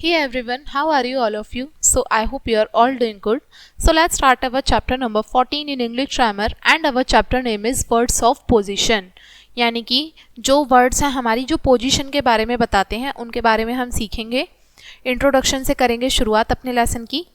Hey everyone, how are you all of you? So I hope you are all doing good. So let's start our chapter number 14 in English grammar and our chapter name is words of position. यानी कि जो words हैं हमारी जो position के बारे में बताते हैं उनके बारे में हम सीखेंगे. इंट्रोडक्शन से करेंगे शुरुआत अपने लेसन की.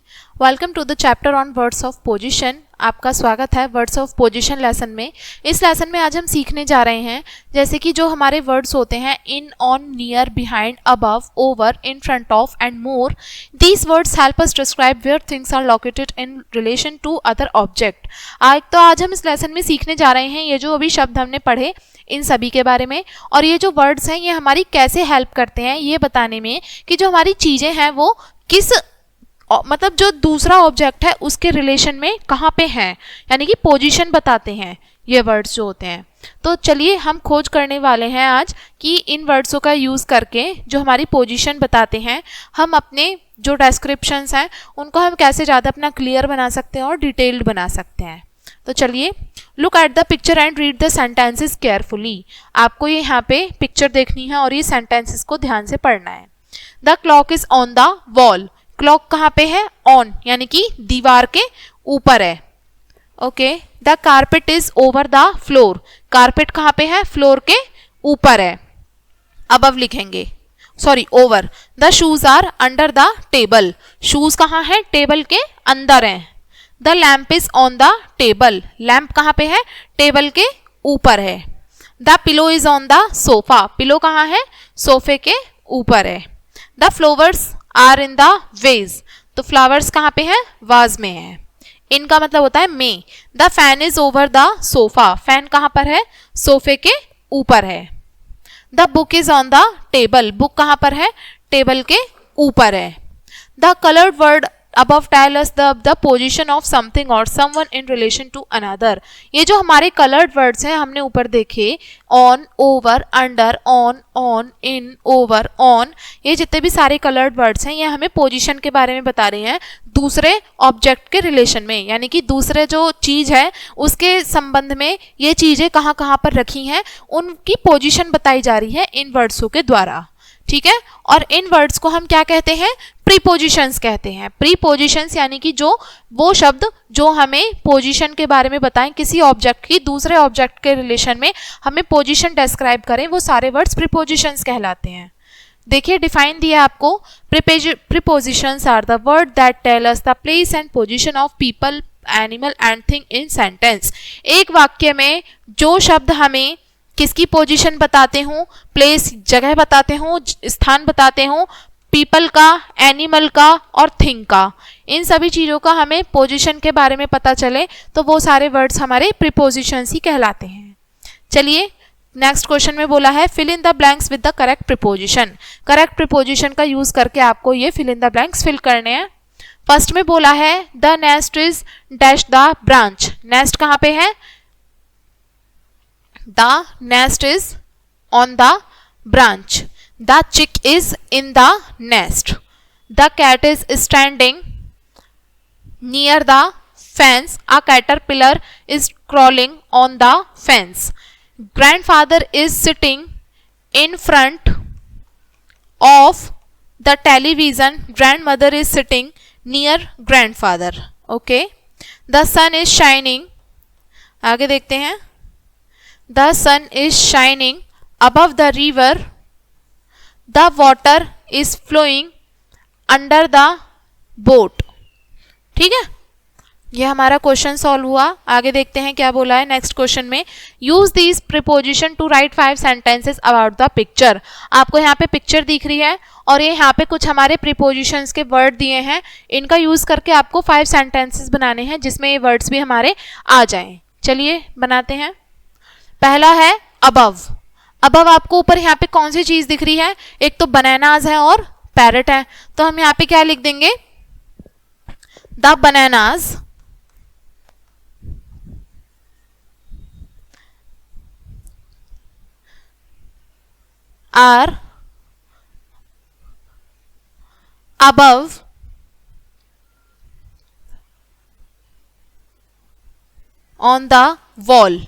Welcome to the chapter on words of position. आपका स्वागत है वर्ड्स ऑफ पोजीशन लेसन में. इस लेसन में आज हम सीखने जा रहे हैं जैसे कि जो हमारे वर्ड्स होते हैं in, on, near, behind, above, over, in front of and more. These words help us describe where things are located in relation to other object. आज हम इस लेसन में सीखने जा रहे हैं ये जो अभी शब्द हमने पढ़े इन सभी के बारे में, और ये जो वर्ड्स हैं ये हमारी कैसे हेल्प करते हैं ये बताने में कि जो हमारी चीज़ें हैं वो किस मतलब जो दूसरा ऑब्जेक्ट है उसके रिलेशन में कहाँ पे हैं, यानी कि पोजीशन बताते हैं ये वर्ड्स जो होते हैं. तो चलिए हम खोज करने वाले हैं आज कि इन वर्ड्सों का यूज़ करके जो हमारी पोजीशन बताते हैं हम अपने जो डिस्क्रिप्शंस हैं उनको हम कैसे ज़्यादा अपना क्लियर बना सकते हैं और डिटेल्ड बना सकते हैं. तो चलिए look at the picture and read the sentences carefully. आपको ये यहाँ पे पिक्चर देखनी है और ये सेंटेंसेस को ध्यान से पढ़ना है. The clock is on the wall. Clock कहाँ पे है? ऑन, यानी कि दीवार के ऊपर है. Okay. The carpet is over the floor. Carpet कहाँ पे है? फ्लोर के ऊपर है. अबव लिखेंगे, sorry over. The shoes are under the table. Shoes कहाँ है? टेबल के अंदर है. The lamp is on the table. Lamp कहाँ पे है? टेबल के ऊपर है. The pillow is on the sofa. Pillow कहाँ है? सोफे के ऊपर है. The flowers are in the vase. तो फ्लावर्स कहाँ पे है? वाज में है. इनका मतलब होता है में. The fan is over the sofa. Fan कहाँ पर है? सोफे के ऊपर है. The book is on the table. Book कहाँ पर है? टेबल के ऊपर है. The coloured word above tell us the position of something or someone in relation to another. ये जो हमारे colored words हैं हमने ऊपर देखे on, over, under, on, in, over, on, ये जितने भी सारे colored words हैं ये हमें position के बारे में बता रहे हैं दूसरे object के relation में, यानी कि दूसरे जो चीज़ है उसके संबंध में ये चीज़ें कहाँ कहाँ पर रखी हैं उनकी position बताई जा रही है इन वर्ड्सों के द्वारा. ठीक है. और इन वर्ड्स को हम क्या कहते हैं? प्रीपोजिशंस कहते हैं. प्रीपोजिशंस यानी कि जो वो शब्द जो हमें पोजीशन के बारे में बताएं, किसी ऑब्जेक्ट की दूसरे ऑब्जेक्ट के रिलेशन में हमें पोजीशन डिस्क्राइब करें, वो सारे वर्ड्स प्रीपोजिशंस कहलाते हैं. देखिए डिफाइन दिया आपको. Prepositions are the word that tell us the place and position of people, animal and thing in sentence. एक वाक्य में जो शब्द हमें किसकी पोजीशन बताते हूँ, प्लेस जगह बताते हूँ, स्थान बताते हूँ, पीपल का, एनिमल का और थिंग का, इन सभी चीज़ों का हमें पोजीशन के बारे में पता चले तो वो सारे वर्ड्स हमारे प्रीपोजिशंस ही कहलाते हैं. चलिए नेक्स्ट क्वेश्चन में बोला है fill in the blanks with the correct preposition. Correct preposition का यूज करके आपको ये fill in the blanks fill करने हैं. फर्स्ट में बोला है the nest is dash the branch. Nest कहाँ पे है? The nest is on the branch. The chick is in the nest. The cat is standing near the fence. A caterpillar is crawling on the fence. Grandfather is sitting in front of the television. Grandmother is sitting near grandfather. Okay. The sun is shining. आगे देखते हैं. The sun is shining above the river. The water is flowing under the boat. ठीक है. ये हमारा question solve हुआ. आगे देखते हैं क्या बोला है नेक्स्ट क्वेश्चन में. Use this preposition to write 5 sentences about the picture. आपको यहाँ पे पिक्चर दिख रही है और ये यहाँ पे कुछ हमारे प्रीपोजिशंस के वर्ड दिए हैं. इनका यूज करके आपको 5 सेंटेंसेस बनाने हैं जिसमें ये वर्ड्स भी हमारे आ जाएं. चलिए बनाते हैं. पहला है अबव. अबव आपको ऊपर यहाँ पे कौन सी चीज दिख रही है? एक तो बनानास है और पैरट है. तो हम यहाँ पे क्या लिख देंगे? The bananas are above on the wall.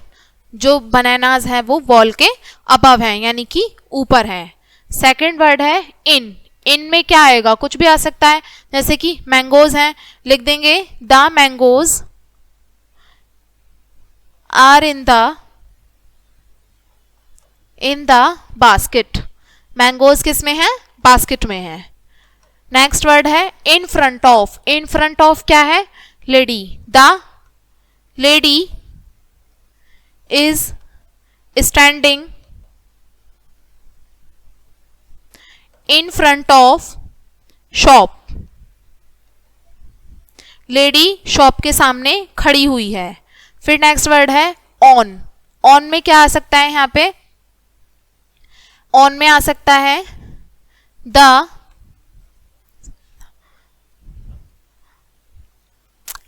जो बनानाज हैं वो वॉल के अबव हैं यानी कि ऊपर हैं. सेकंड वर्ड है इन. में क्या आएगा, कुछ भी आ सकता है, जैसे कि मैंगोज हैं, लिख देंगे the mangoes are in the basket. Mangoes किस में है, बास्केट में है। नेक्स्ट वर्ड है in front of. In front of क्या है, lady. The lady is standing in front of shop. Lady shop के सामने खड़ी हुई है। फिर नेक्स्ट वर्ड है ऑन। ऑन में क्या आ सकता है, यहां पे ऑन में आ सकता है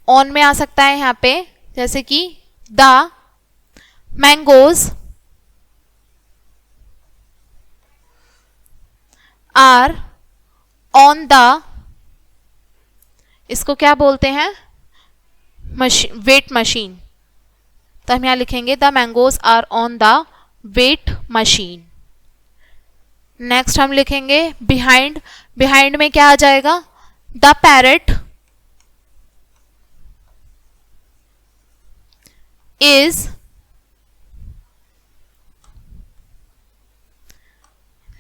ऑन में आ सकता है यहां पे, जैसे कि the mangoes are on the, इसको क्या बोलते हैं, वेट मशीन। तो हम यहां लिखेंगे the mangoes are on the weight machine. Next हम लिखेंगे बिहाइंड। बिहाइंड में क्या आ जाएगा, द पैरेट इज,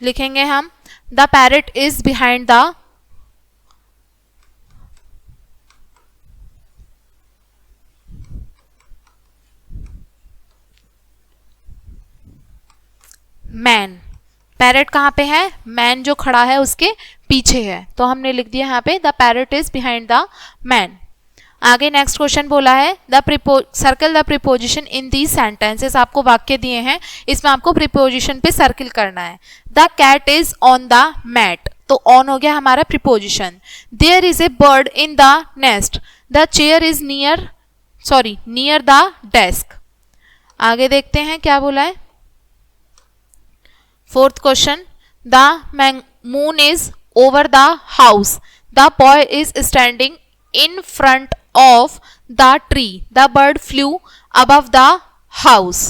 लिखेंगे हम the parrot is behind the man. Parrot कहाँ पे है, मैन जो खड़ा है उसके पीछे है, तो हमने लिख दिया यहाँ पे the parrot is behind the man. आगे नेक्स्ट क्वेश्चन बोला है circle the preposition in these sentences. आपको वाक्य दिए हैं, इसमें आपको प्रीपोजिशन पे सर्किल करना है। The cat is on the mat, तो ऑन हो गया हमारा preposition. There is a bird in the nest. The chair is near the desk. आगे देखते हैं क्या बोला है। Fourth question, the moon is over the house. The boy is standing in front of the tree. The bird flew above the house.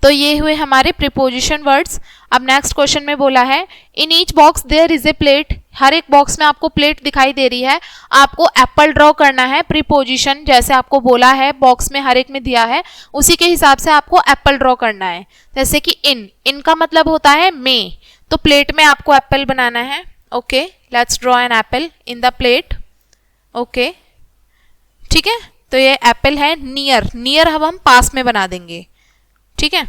तो ये हुए हमारे प्रीपोजिशन वर्ड्स। अब नेक्स्ट क्वेश्चन में बोला है in each box there is a plate. हर एक बॉक्स में आपको प्लेट दिखाई दे रही है, आपको एप्पल ड्रॉ करना है। प्रीपोजिशन जैसे आपको बोला है, बॉक्स में हर एक में दिया है, उसी के हिसाब से आपको एप्पल ड्रॉ करना है। जैसे कि इन का मतलब होता है में, तो प्लेट में आपको एप्पल बनाना है। Okay, let's draw an apple in the plate. Okay, ठीक है, तो ये एप्पल है। नियर अब हम पास में बना देंगे, ठीक है।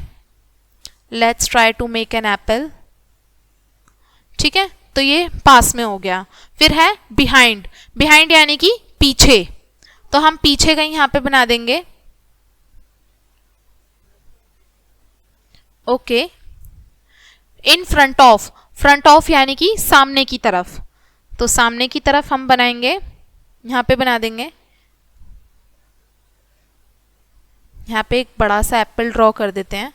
Let's try to make an apple, ठीक है, तो ये पास में हो गया। फिर है बिहाइंड। बिहाइंड यानी कि पीछे, तो हम पीछे कहीं यहां पे बना देंगे। Okay, in front of. Front of यानी कि सामने की तरफ, तो सामने की तरफ हम बनाएंगे, यहां पे बना देंगे। यहाँ पे एक बड़ा सा एप्पल ड्रॉ कर देते हैं।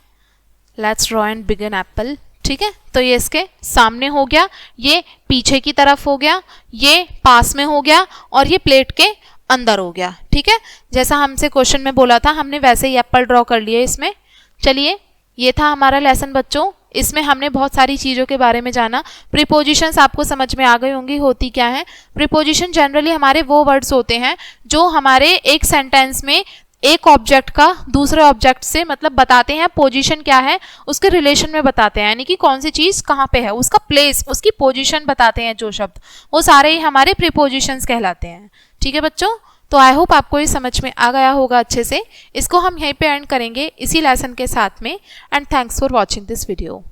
Let's draw an big an apple, ठीक है, तो ये इसके सामने हो गया, ये पीछे की तरफ हो गया, ये पास में हो गया, और ये प्लेट के अंदर हो गया, ठीक है। जैसा हमसे क्वेश्चन में बोला था, हमने वैसे ही एप्पल ड्रॉ कर लिए इसमें। चलिए, ये था हमारा लेसन बच्चों। इसमें हमने बहुत सारी चीज़ों के बारे में जाना। प्रीपोजिशंस आपको समझ में आ गई होंगी होती क्या है। प्रीपोजिशन जनरली हमारे वो वर्ड्स होते हैं जो हमारे एक सेंटेंस में एक ऑब्जेक्ट का दूसरे ऑब्जेक्ट से मतलब बताते हैं, पोजीशन क्या है उसके रिलेशन में बताते हैं, यानी कि कौन सी चीज़ कहाँ पे है, उसका प्लेस, उसकी पोजीशन बताते हैं जो शब्द, वो सारे ही हमारे प्रीपोजिशंस कहलाते हैं। ठीक है बच्चों, तो आई होप आपको ये समझ में आ गया होगा अच्छे से। इसको हम यहीं पे एंड करेंगे इसी लेसन के साथ में। And thanks for watching this video.